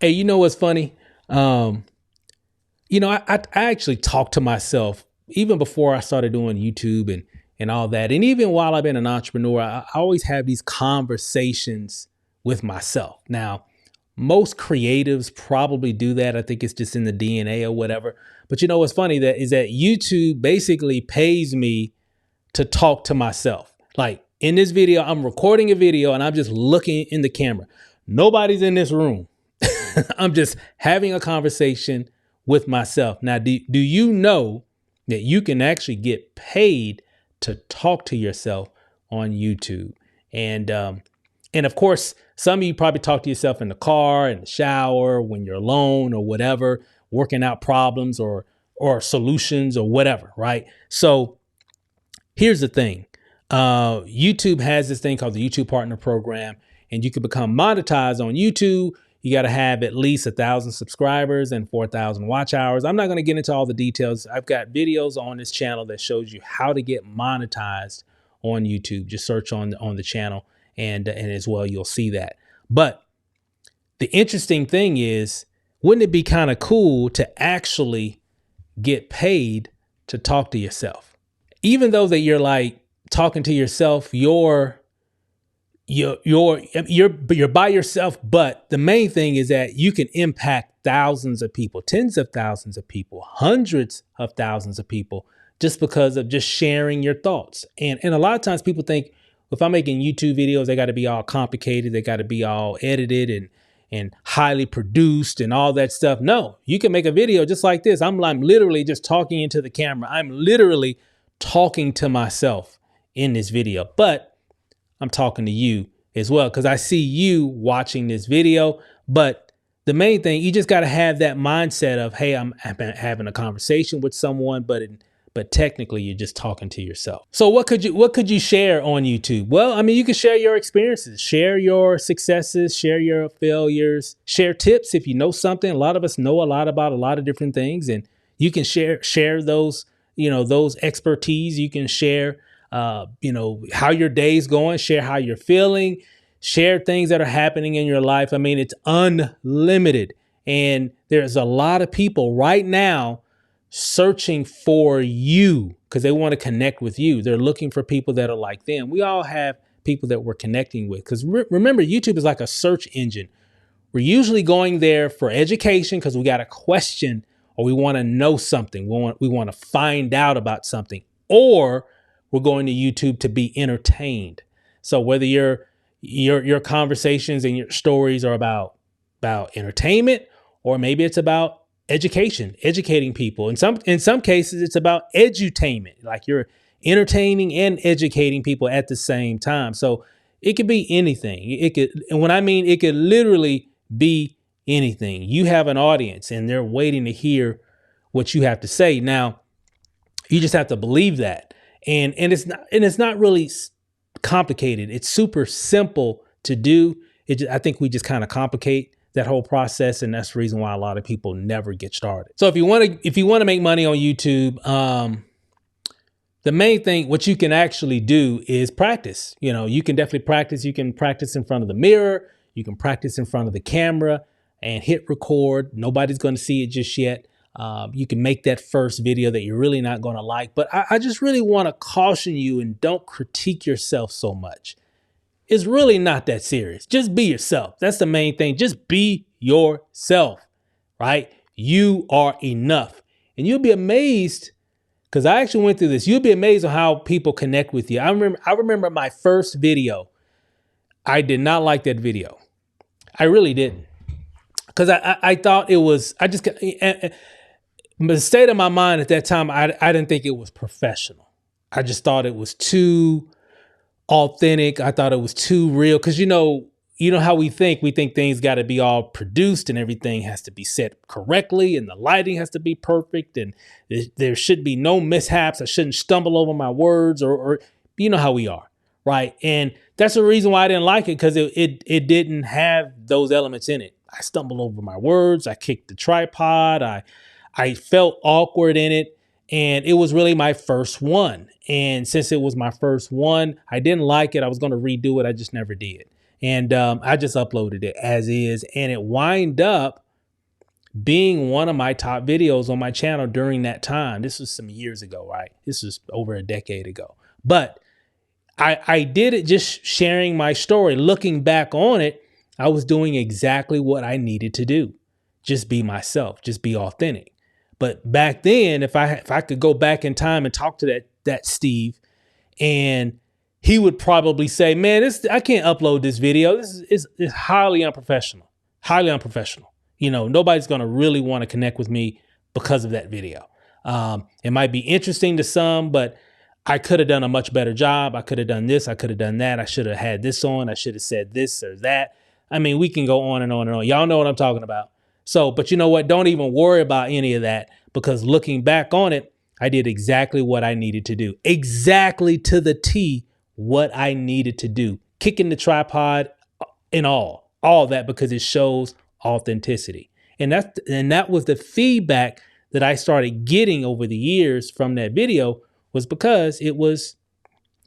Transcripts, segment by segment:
Hey, you know what's funny? Um, I actually talk to myself even before I started doing YouTube and all that. And even while I've been an entrepreneur, I always have these conversations with myself. Now, most creatives probably do that. I think it's just in the DNA or whatever. But you know what's funny that is that YouTube basically pays me to talk to myself. Like in this video, I'm recording a video and I'm just looking in the camera. Nobody's in this room. I'm just having a conversation with myself. Now, do you know that you can actually get paid to talk to yourself on YouTube? And and of course, some of you probably talk to yourself in the car, in the shower, when you're alone or whatever, working out problems or solutions or whatever, right? So here's the thing. YouTube has this thing called the YouTube Partner Program, and you can become monetized on YouTube. You got to have at least 1,000 subscribers and 4,000 watch hours. I'm not going to get into all the details. I've got videos on this channel that shows you how to get monetized on YouTube. Just search on the channel, and as well you'll see that. But the interesting thing is, wouldn't it be kind of cool to actually get paid to talk to yourself? Even though that you're like talking to yourself, you're by yourself, but the main thing is that you can impact thousands of people, tens of thousands of people, hundreds of thousands of people, just because of just sharing your thoughts. And a lot of times people think if I'm making YouTube videos, they got to be all complicated, they got to be all edited and highly produced and all that stuff. No, you can make a video just like this. I'm literally just talking into the camera. I'm literally talking to myself in this video, but I'm talking to you as well because I see you watching this video. But the main thing, you just got to have that mindset of, hey, I'm having a conversation with someone, but technically you're just talking to yourself. So what could you share on YouTube? Well, I mean, you can share your experiences, share your successes, share your failures, share tips if you know something. A lot of us know a lot about a lot of different things, and you can share those, those expertise. You can share how your day's going, share how you're feeling, share things that are happening in your life. I mean, it's unlimited. And there's a lot of people right now searching for you because they want to connect with you. They're looking for people that are like them. We all have people that we're connecting with because remember, YouTube is like a search engine. We're usually going there for education because we got a question or we want to know something. We want to find out about something, or we're going to YouTube to be entertained. So whether your conversations and your stories are about entertainment, or maybe it's about education, educating people. In some cases, it's about edutainment, like you're entertaining and educating people at the same time. So it could be anything. And when I mean it could literally be anything. You have an audience and they're waiting to hear what you have to say. Now, you just have to believe that. And it's not really complicated. It's super simple to do. I think we just kind of complicate that whole process, and that's the reason why a lot of people never get started. So if you want to make money on YouTube, the main thing what you can actually do is practice. You can definitely practice. You can practice in front of the mirror. You can practice in front of the camera and hit record. Nobody's going to see it just yet. You can make that first video that you're really not going to like. But I just really want to caution you and don't critique yourself so much. It's really not that serious. Just be yourself. That's the main thing. Just be yourself, right? You are enough. And you'll be amazed, because I actually went through this. You'll be amazed on how people connect with you. I remember my first video. I did not like that video. I really didn't. Because I thought it was, the state of my mind at that time, I didn't think it was professional. I just thought it was too authentic. I thought it was too real. Because you know how we think things got to be all produced and everything has to be set correctly and the lighting has to be perfect and there should be no mishaps. I shouldn't stumble over my words or you know how we are, right? And that's the reason why I didn't like it, because it didn't have those elements in it. I stumbled over my words. I kicked the tripod. I felt awkward in it. And it was really my first one. And since it was my first one, I didn't like it. I was going to redo it. I just never did. And I just uploaded it as is, and it wind up being one of my top videos on my channel during that time. This was some years ago, right? This was over a decade ago. But I did it just sharing my story. Looking back on it, I was doing exactly what I needed to do. Just be myself, just be authentic. But back then, if I could go back in time and talk to that Steve, and he would probably say, "Man, I can't upload this video. This is highly unprofessional. Highly unprofessional. Nobody's going to really want to connect with me because of that video. It might be interesting to some, but I could have done a much better job. I could have done this. I could have done that. I should have had this on. I should have said this or that." I mean, we can go on and on and on. Y'all know what I'm talking about. So, but you know what? Don't even worry about any of that, because looking back on it, I did exactly what I needed to do. Exactly to the T what I needed to do. Kicking the tripod and all that, because it shows authenticity. And that was the feedback that I started getting over the years from that video, was because it was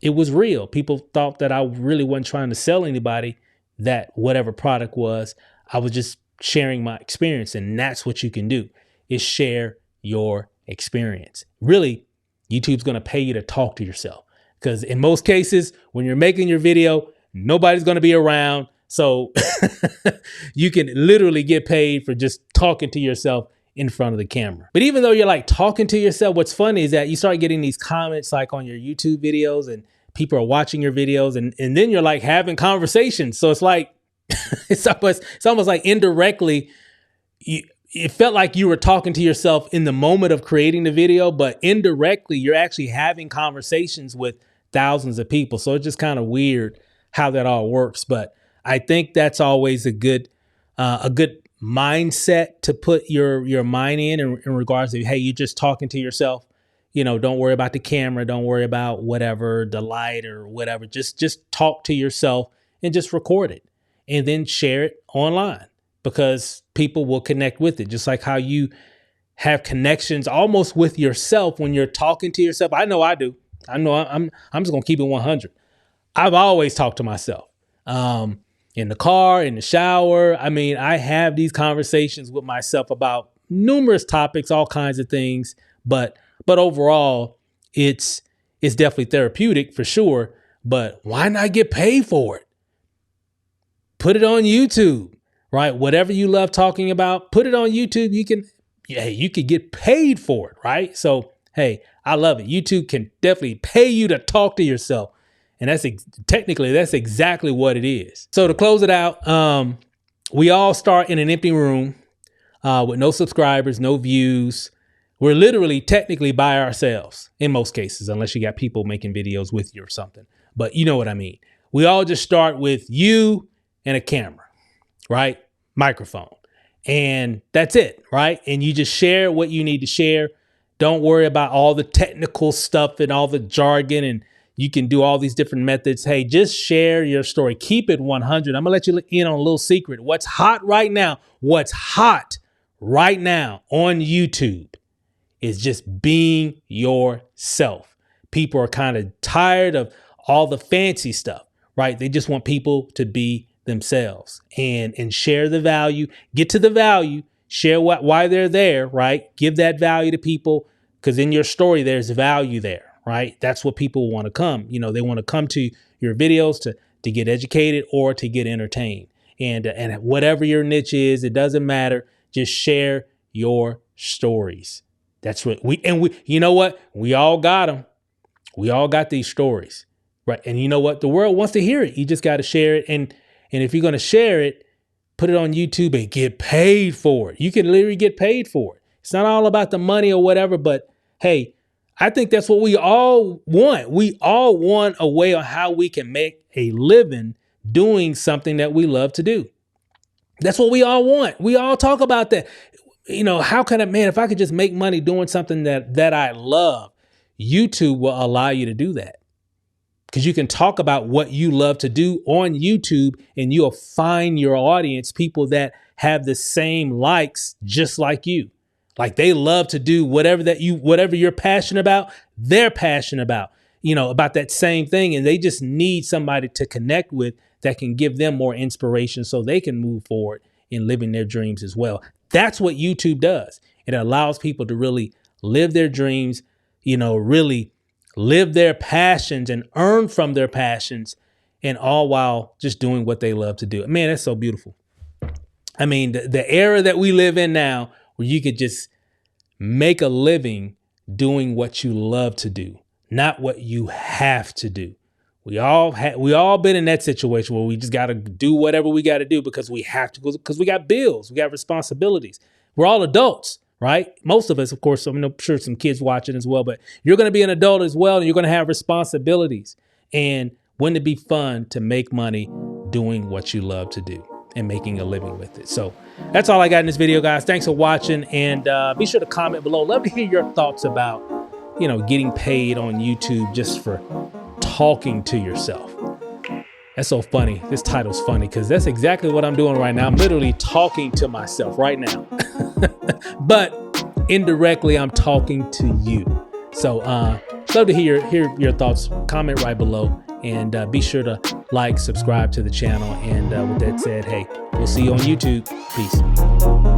real. People thought that I really wasn't trying to sell anybody that whatever product was. I was just sharing my experience, and that's what you can do, is share your experience. Really, YouTube's going to pay you to talk to yourself, because in most cases, when you're making your video, nobody's going to be around. So you can literally get paid for just talking to yourself in front of the camera. But even though you're like talking to yourself, what's funny is that you start getting these comments like on your YouTube videos, and people are watching your videos, and then you're like having conversations. So it's like, it's almost like indirectly, it felt like you were talking to yourself in the moment of creating the video, but indirectly you're actually having conversations with thousands of people. So it's just kind of weird how that all works. But I think that's always a good mindset to put your mind in regards to, hey, you're just talking to yourself. Don't worry about the camera. Don't worry about whatever, the light or whatever. Just talk to yourself and just record it and then share it online, because people will connect with it. Just like how you have connections almost with yourself when you're talking to yourself. I know I do. I know I'm just going to keep it 100. I've always talked to myself. In the car, in the shower. I mean, I have these conversations with myself about numerous topics, all kinds of things. But overall, it's definitely therapeutic for sure. But why not get paid for it? Put it on YouTube, right? Whatever you love talking about, put it on YouTube. You could get paid for it, right? So, hey, I love it. YouTube can definitely pay you to talk to yourself. And that's exactly what it is. So to close it out, we all start in an empty room with no subscribers, no views. We're literally technically by ourselves in most cases, unless you got people making videos with you or something. But you know what I mean. We all just start with you and a camera, right? Microphone. And that's it, right? And you just share what you need to share. Don't worry about all the technical stuff and all the jargon, and you can do all these different methods. Hey, just share your story. Keep it 100. I'm going to let you in on a little secret. What's hot right now on YouTube is just being yourself. People are kind of tired of all the fancy stuff, right? They just want people to be themselves and share the value, get to the value, share why they're there, right? Give that value to people, because in your story, there's value there. Right. That's what people want to come. They want to come to your videos to get educated or to get entertained. And whatever your niche is, it doesn't matter. Just share your stories. That's what you know what? We all got them. We all got these stories. Right. And you know what? The world wants to hear it. You just got to share it. And if you're going to share it, put it on YouTube and get paid for it. You can literally get paid for it. It's not all about the money or whatever, but hey, I think that's what we all want. We all want a way on how we can make a living doing something that we love to do. That's what we all want. We all talk about that. How can if I could just make money doing something that I love, YouTube will allow you to do that. Because you can talk about what you love to do on YouTube, and you'll find your audience, people that have the same likes just like you. Like they love to do whatever you're passionate about, they're passionate about. about that same thing, and they just need somebody to connect with that can give them more inspiration so they can move forward in living their dreams as well. That's what YouTube does. It allows people to really live their dreams, really live their passions and earn from their passions, and all while just doing what they love to do. Man, that's so beautiful. I mean, the era that we live in now, where you could just make a living doing what you love to do, not what you have to do. We all been in that situation where we just got to do whatever we got to do because we have to, because we got bills, we got responsibilities. We're all adults, right? Most of us, of course. I'm sure some kids watching as well, but you're going to be an adult as well, and you're going to have responsibilities. And wouldn't it be fun to make money doing what you love to do and making a living with it? So that's all I got in this video, guys. Thanks for watching, and be sure to comment below. Love to hear your thoughts about, getting paid on YouTube just for talking to yourself. That's so funny. This title's funny because that's exactly what I'm doing right now. I'm literally talking to myself right now. But indirectly, I'm talking to you. So love to hear your thoughts. Comment right below, and be sure to like, subscribe to the channel. And with that said, hey, we'll see you on YouTube. Peace.